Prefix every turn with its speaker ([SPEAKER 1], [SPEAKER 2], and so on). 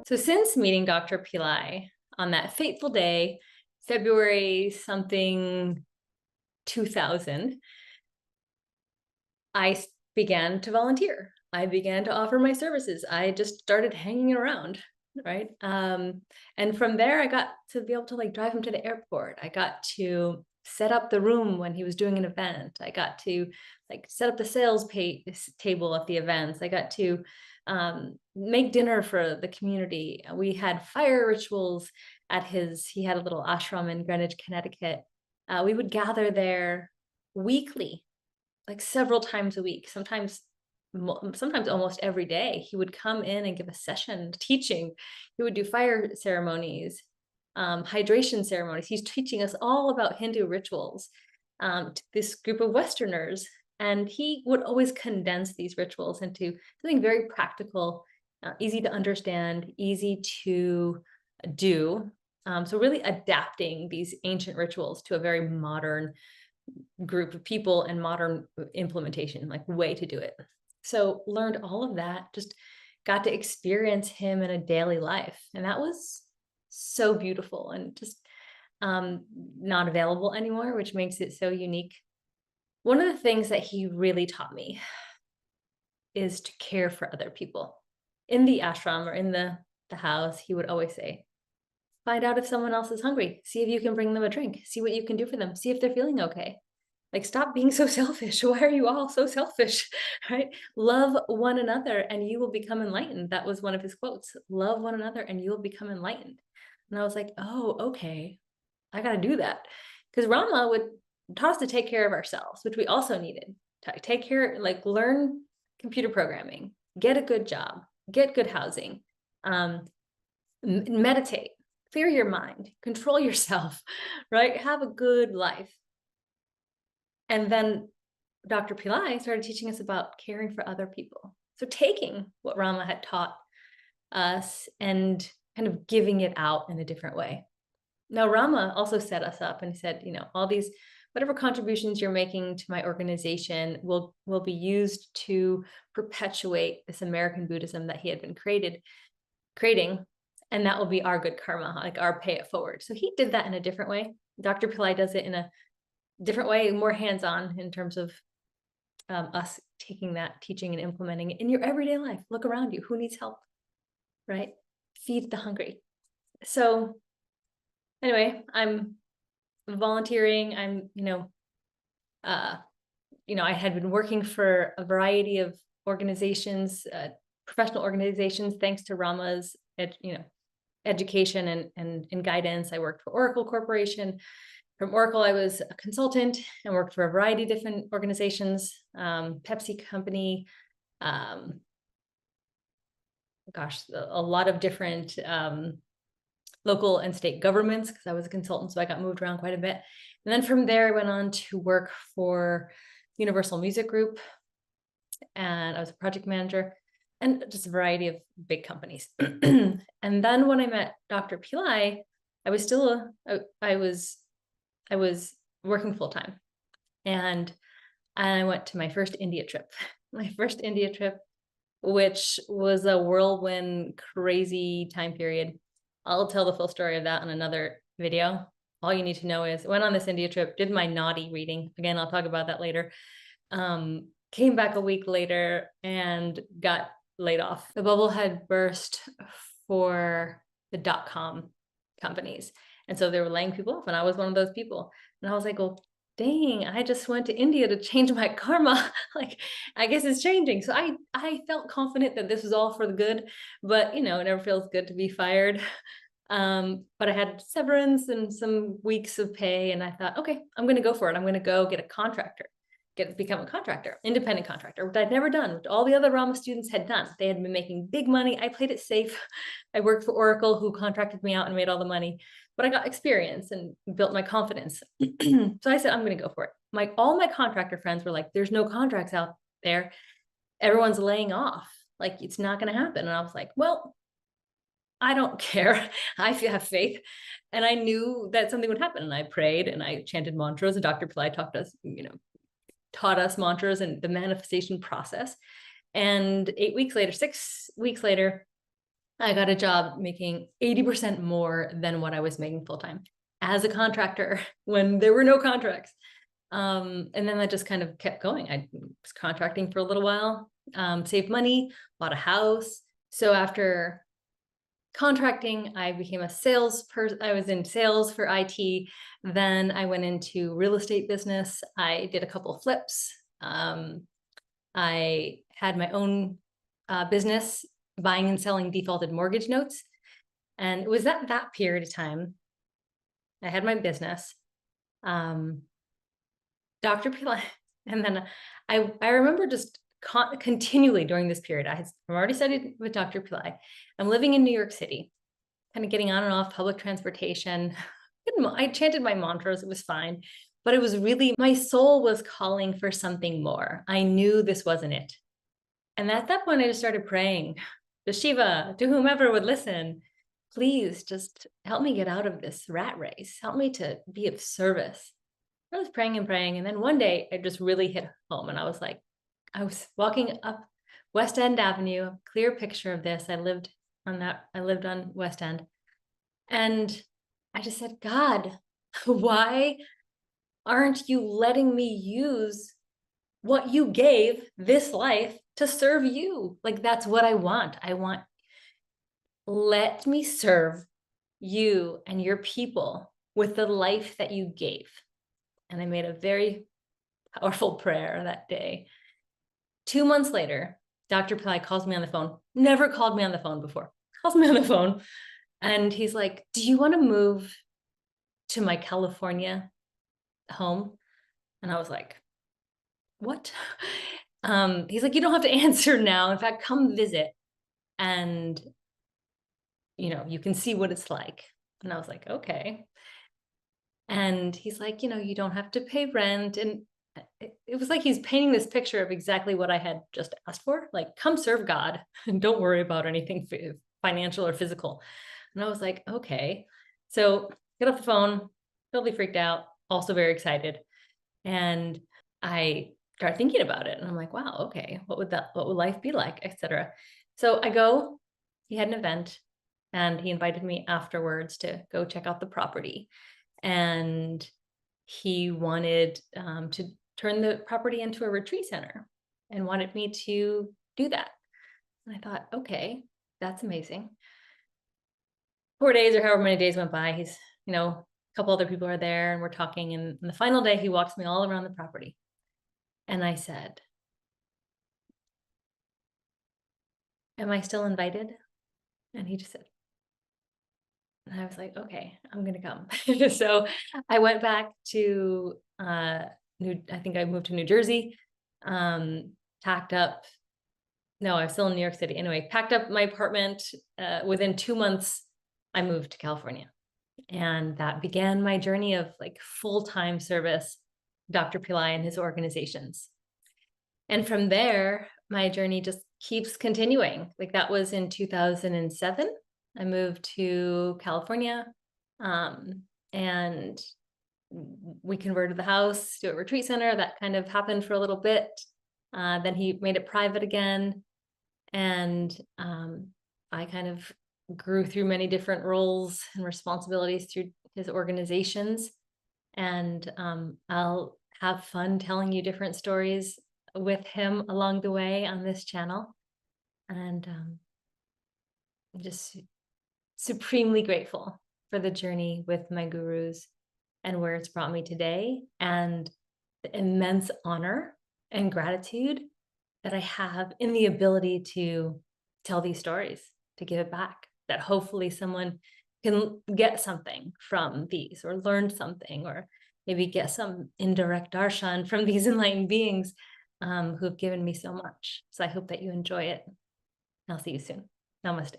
[SPEAKER 1] So since meeting Dr. Pillai on that fateful day, February something 2000, I began to volunteer. I began to offer my services. I just started hanging around, right? And from there, I got to be able to like drive him to the airport. I got to set up the room when he was doing an event. I got to like set up the sales table at the events. I got to make dinner for the community. We had fire rituals at he had a little ashram in Greenwich, Connecticut. We would gather there weekly, like several times a week, sometimes almost every day. He would come in and give a session teaching. He would do fire ceremonies, hydration ceremonies. He's teaching us all about Hindu rituals to this group of Westerners. And he would always condense these rituals into something very practical, easy to understand, easy to do. So really adapting these ancient rituals to a very modern group of people and modern implementation, like way to do it. So learned all of that, just got to experience him in a daily life. And that was so beautiful and just not available anymore, which makes it so unique. One of the things that he really taught me is to care for other people. In the ashram or in the house, he would always say, find out if someone else is hungry. See if you can bring them a drink. See what you can do for them. See if they're feeling okay. Like, stop being so selfish. Why are you all so selfish, right? Love one another and you will become enlightened. That was one of his quotes. Love one another and you will become enlightened. And I was like, oh, okay, I got to do that. Because Rama taught us to take care of ourselves, which we also needed. To take care, like learn computer programming, get a good job, get good housing, meditate, clear your mind, control yourself, right? Have a good life. And then Dr. Pillai started teaching us about caring for other people. So taking what Rama had taught us and kind of giving it out in a different way. Now, Rama also set us up and said, all these, whatever contributions you're making to my organization will be used to perpetuate this American Buddhism that he had been creating. And that will be our good karma, like our pay it forward. So he did that in a different way. Dr. Pillai does it in a different way, more hands-on in terms of us taking that teaching and implementing it in your everyday life. Look around you. Who needs help, right? Feed the hungry. So anyway, I'm volunteering. I had been working for a variety of organizations, professional organizations, thanks to Rama's, education and guidance. I worked for Oracle Corporation. From Oracle, I was a consultant and worked for a variety of different organizations, Pepsi company, a lot of different local and state governments, because I was a consultant, so I got moved around quite a bit. And then from there, I went on to work for Universal Music Group, and I was a project manager, and just a variety of big companies. And then when I met Dr. Pillai, I was working full-time, and I went to my first India trip, which was a whirlwind, crazy time period. I'll tell the full story of that on another video. All you need to know is went on this India trip, did my naughty reading. Again, I'll talk about that later. Came back a week later and got laid off. The bubble had burst for the .com companies. And so they were laying people off, and I was one of those people. And I was like, well, dang, I just went to India to change my karma. Like, I guess it's changing. So I felt confident that this was all for the good, but it never feels good to be fired. But I had severance and some weeks of pay, and I thought, okay, I'm going to go for it. I'm going to go get a contractor, become a contractor, independent contractor, which I'd never done, which all the other Rama students had done. They had been making big money. I played it safe. I worked for Oracle, who contracted me out and made all the money, but I got experience and built my confidence. So I said, I'm going to go for it. All my contractor friends were like, there's no contracts out there. Everyone's laying off. Like, it's not going to happen. And I was like, well, I don't care. I have faith. And I knew that something would happen. And I prayed and I chanted mantras, and Dr. Pillai taught us mantras and the manifestation process. And 6 weeks later, I got a job making 80% more than what I was making full time as a contractor when there were no contracts. And then that just kind of kept going. I was contracting for a little while, saved money, bought a house. So after contracting, I became a salesperson. I was in sales for IT. Then I went into real estate business. I did a couple of flips. I had my own business buying and selling defaulted mortgage notes. And it was that period of time. I had my business. Dr. Pillai. And then I remember just continually during this period, I've already studied with Dr. Pillai. I'm living in New York City, kind of getting on and off public transportation. I chanted my mantras, it was fine. But it was really, my soul was calling for something more. I knew this wasn't it. And at that point, I just started praying to Shiva, to whomever would listen, please just help me get out of this rat race. Help me to be of service. I was praying and praying. And then one day it just really hit home. And I was like, I was walking up West End Avenue, clear picture of this. I lived on West End. And I just said, God, why aren't you letting me use what you gave this life to serve you? Like, that's what I want. Let me serve you and your people with the life that you gave. And I made a very powerful prayer that day. 2 months later, Dr. Pillai calls me on the phone. Never called me on the phone before. Calls me on the phone. And he's like, do you want to move to my California home? And I was like, what? He's like, you don't have to answer now. In fact, come visit and, you can see what it's like. And I was like, okay. And he's like, you don't have to pay rent. And it was like he's painting this picture of exactly what I had just asked for. Like, come serve God and don't worry about anything financial or physical. And I was like, okay. So get off the phone, totally freaked out, also very excited. And I started thinking about it. And I'm like, wow, okay, what would life be like, etc. So I go, he had an event and he invited me afterwards to go check out the property. And he wanted to turn the property into a retreat center and wanted me to do that. And I thought, okay, that's amazing. 4 days or however many days went by, he's, a couple other people are there and we're talking. And on the final day, he walks me all around the property. And I said, am I still invited? And he just said, and I was like, okay, I'm going to come. So I went back to, I think I moved to New Jersey, packed up. No, I was still in New York City. Anyway, packed up my apartment. Within 2 months, I moved to California. And that began my journey of like full-time service, Dr. Pillai and his organizations. And from there, my journey just keeps continuing. Like that was in 2007. I moved to California, and we converted the house to a retreat center. That kind of happened for a little bit. Then he made it private again. And I kind of grew through many different roles and responsibilities through his organizations. And I'll have fun telling you different stories with him along the way on this channel. And I'm just supremely grateful for the journey with my gurus and where it's brought me today, and the immense honor and gratitude that I have in the ability to tell these stories, to give it back, that hopefully someone can get something from these or learn something, or maybe get some indirect darshan from these enlightened beings who have given me so much. So I hope that you enjoy it. I'll see you soon. Namaste.